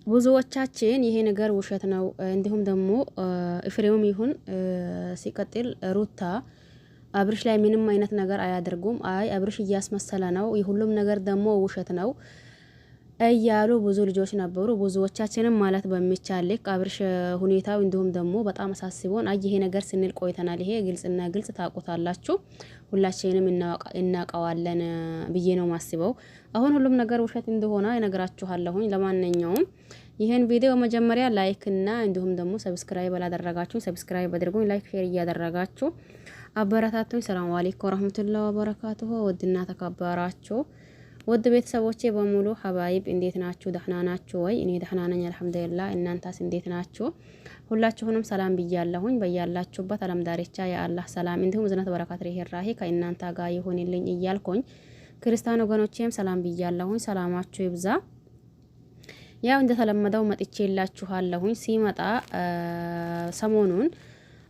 ብዙዎቻችን ይሄ ነገር ውሸት ነው እንዲሁም ደግሞ ኤፍሬምም ይሁን ሲቀጥል ሩታ አብርሽ ላይ ምንም አይነት ነገር አያደርጉም። አይ አብርሽ እያስመሰለ ነው፣ የሁሉም ነገር ደግሞ ውሸት ነው እያሉ ብዙ ልጆች ነበሩ። ብዙዎቻችንም ማለት በሚቻል ልክ አብርሽ ሁኔታው እንዲሁም ደግሞ በጣም አሳስቦን አይ ይሄ ነገር ስንል ቆይተናል። ይሄ ግልጽና ግልጽ ታውቁታላችሁ፣ ሁላችንም እናውቀዋለን ብዬ ነው ማስበው። አሁን ሁሉም ነገር ውሸት እንደሆነ እነግራችኋለሁኝ። ለማንኛውም ይሄን ቪዲዮ መጀመሪያ ላይክ እና እንዲሁም ደግሞ ሰብስክራይብ አላደረጋችሁ ሰብስክራይብ አድርጉኝ። ላይክ ሼር እያደረጋችሁ አበረታቱኝ። ሰላም አለይኩም ወራህመቱላሂ ወበረካቱሁ። ወድና ተከበራችሁ ውድ ቤተሰቦቼ በሙሉ ሀባይብ እንዴት ናችሁ? ደህና ናችሁ ወይ? እኔ ደህና ነኝ አልሐምዱሊላህ። እናንተስ እንዴት ናችሁ? ሁላችሁንም ሰላም ብያለሁኝ። በያላችሁበት አለም ዳርቻ የአላህ ሰላም እንዲሁም እዝነት በረከት ርህራሄ ከእናንተ ጋር ይሁንልኝ እያልኩኝ ክርስቲያን ወገኖቼም ሰላም ብያለሁኝ። ሰላማችሁ ይብዛ። ያው እንደተለመደው መጥቼላችኋለሁኝ። ሲመጣ ሰሞኑን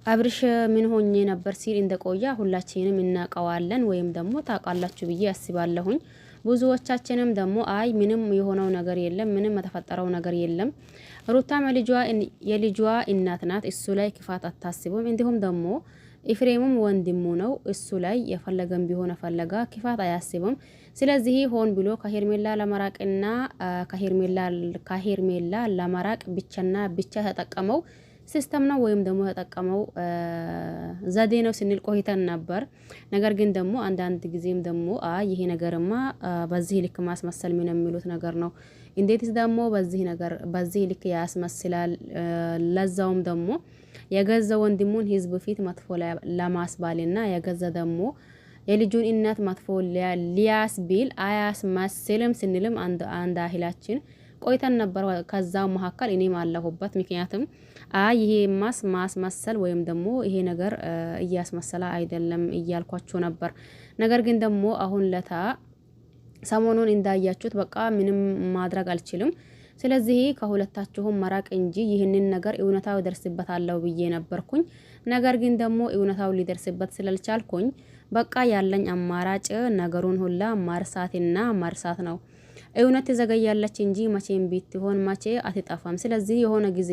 አብርሽ ምን ሆኜ ነበር ሲል እንደቆያ ሁላችንም እናውቀዋለን ወይም ደግሞ ታውቃላችሁ ብዬ አስባለሁኝ። ብዙዎቻችንም ደግሞ አይ ምንም የሆነው ነገር የለም፣ ምንም የተፈጠረው ነገር የለም፣ ሩታም የልጇ እናት ናት፣ እሱ ላይ ክፋት አታስቡም። እንዲሁም ደግሞ ኤፍሬምም ወንድሙ ነው፣ እሱ ላይ የፈለገም ቢሆን ፈለጋ ክፋት አያስብም። ስለዚህ ሆን ብሎ ከሄርሜላ ለመራቅና ከሄርሜላ ለመራቅ ብቻና ብቻ ተጠቀመው ሲስተም ነው ወይም ደግሞ ተጠቀመው ዘዴ ነው ስንል ቆይተን ነበር። ነገር ግን ደግሞ አንዳንድ ጊዜም ደግሞ ይሄ ነገርማ በዚህ ልክ ማስመሰል ምን የሚሉት ነገር ነው? እንዴትስ ደግሞ በዚህ ልክ ያስመስላል? ለዛውም ደግሞ የገዛ ወንድሙን ህዝብ ፊት መጥፎ ለማስባልና የገዛ ደግሞ የልጁን እናት መጥፎ ሊያስቢል አያስመስልም ስንልም አንድ አህላችን ቆይተን ነበር። ከዛው መካከል እኔም አለሁበት። ምክንያቱም ይሄ ማስመሰል ወይም ደግሞ ይሄ ነገር እያስመሰለ አይደለም እያልኳችሁ ነበር። ነገር ግን ደግሞ አሁን ለታ ሰሞኑን እንዳያችሁት በቃ ምንም ማድረግ አልችልም፣ ስለዚህ ከሁለታችሁም መራቅ እንጂ ይህንን ነገር እውነታው ደርስበታለሁ ብዬ ነበርኩኝ። ነገር ግን ደግሞ እውነታው ሊደርስበት ስላልቻልኩኝ በቃ ያለኝ አማራጭ ነገሩን ሁላ ማርሳት ነው። እውነት ትዘገያለች እንጂ መቼም ቢትሆን መቼ አትጠፋም። ስለዚህ የሆነ ጊዜ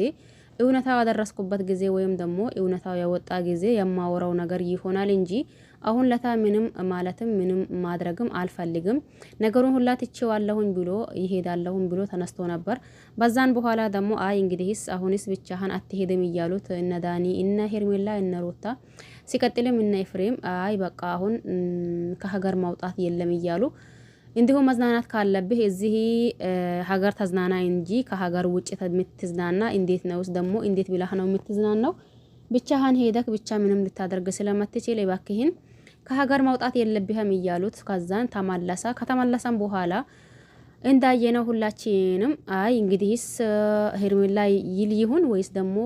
እውነታው ያደረስኩበት ጊዜ ወይም ደግሞ እውነታው ያወጣ ጊዜ የማወራው ነገር ይሆናል እንጂ አሁን ለታ ምንም ማለትም ምንም ማድረግም አልፈልግም። ነገሩን ሁላ ትቼዋለሁኝ ብሎ ይሄዳለሁኝ ብሎ ተነስቶ ነበር። በዛን በኋላ ደግሞ እንግዲህስ አሁንስ ብቻህን አትሄድም እያሉት እነ ዳኒ እነ ሄርሜላ እነ ሩታ ሲቀጥልም እነ ኤፍሬም በቃ አሁን ከሀገር ማውጣት የለም እያሉ እንዲሁም መዝናናት ካለብህ እዚህ ሀገር ተዝናና እንጂ ከሀገር ውጭ የምትዝናና እንዴት ነውስ ደግሞ እንዴት ብላህ ነው የምትዝናናው? ብቻህን ሄደክ ብቻ ምንም ልታደርግ ስለማትችል እባክህን ከሀገር ማውጣት የለብህም እያሉት ከዛን ተመለሰ። ከተመለሰም በኋላ እንዳየነው ሁላችንም እንግዲህስ ሄርሜላ ይል ይሁን ወይስ ደግሞ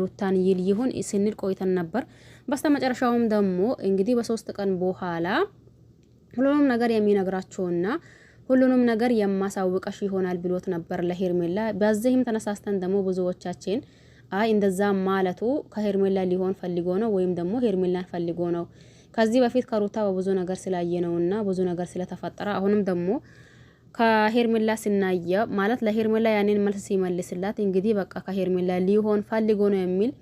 ሩታን ይል ይሁን ስንል ቆይተን ነበር። በስተመጨረሻውም ደግሞ እንግዲህ በ3 ቀን በኋላ ሁሉንም ነገር የሚነግራቸውና ሁሉንም ነገር የማሳውቀሽ ይሆናል ብሎት ነበር ለሄርሜላ። በዚህም ተነሳስተን ደግሞ ብዙዎቻችን እንደዛ ማለቱ ከሄርሜላ ሊሆን ፈልጎ ነው ወይም ደግሞ ሄርሜላን ፈልጎ ነው። ከዚህ በፊት ከሩታ በብዙ ነገር ስላየነውና ብዙ ነገር ስለተፈጠረ አሁንም ደግሞ ከሄርሜላ ስናየ ማለት ለሄርሜላ ያንን መልስ ሲመልስላት እንግዲህ በቃ ከሄርሜላ ሊሆን ፈልጎ ነው የሚል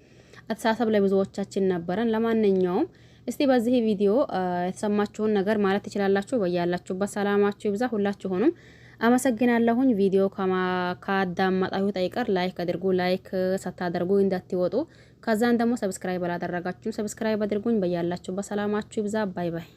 አተሳሰብ ለብዙዎቻችን ነበረን። ለማንኛውም እስቲ በዚህ ቪዲዮ የተሰማችሁን ነገር ማለት ትችላላችሁ። በያላችሁበት ሰላማችሁ ይብዛ። ሁላችሁንም አመሰግናለሁኝ። ቪዲዮ ካዳመጣችሁ አይቀር ላይክ አድርጉ። ላይክ ሳታደርጉ እንዳትወጡ። ከዛን ደግሞ ሰብስክራይብ አላደረጋችሁም ሰብስክራይብ አድርጉኝ። በያላችሁበት ሰላማችሁ ይብዛ። ባይ ባይ።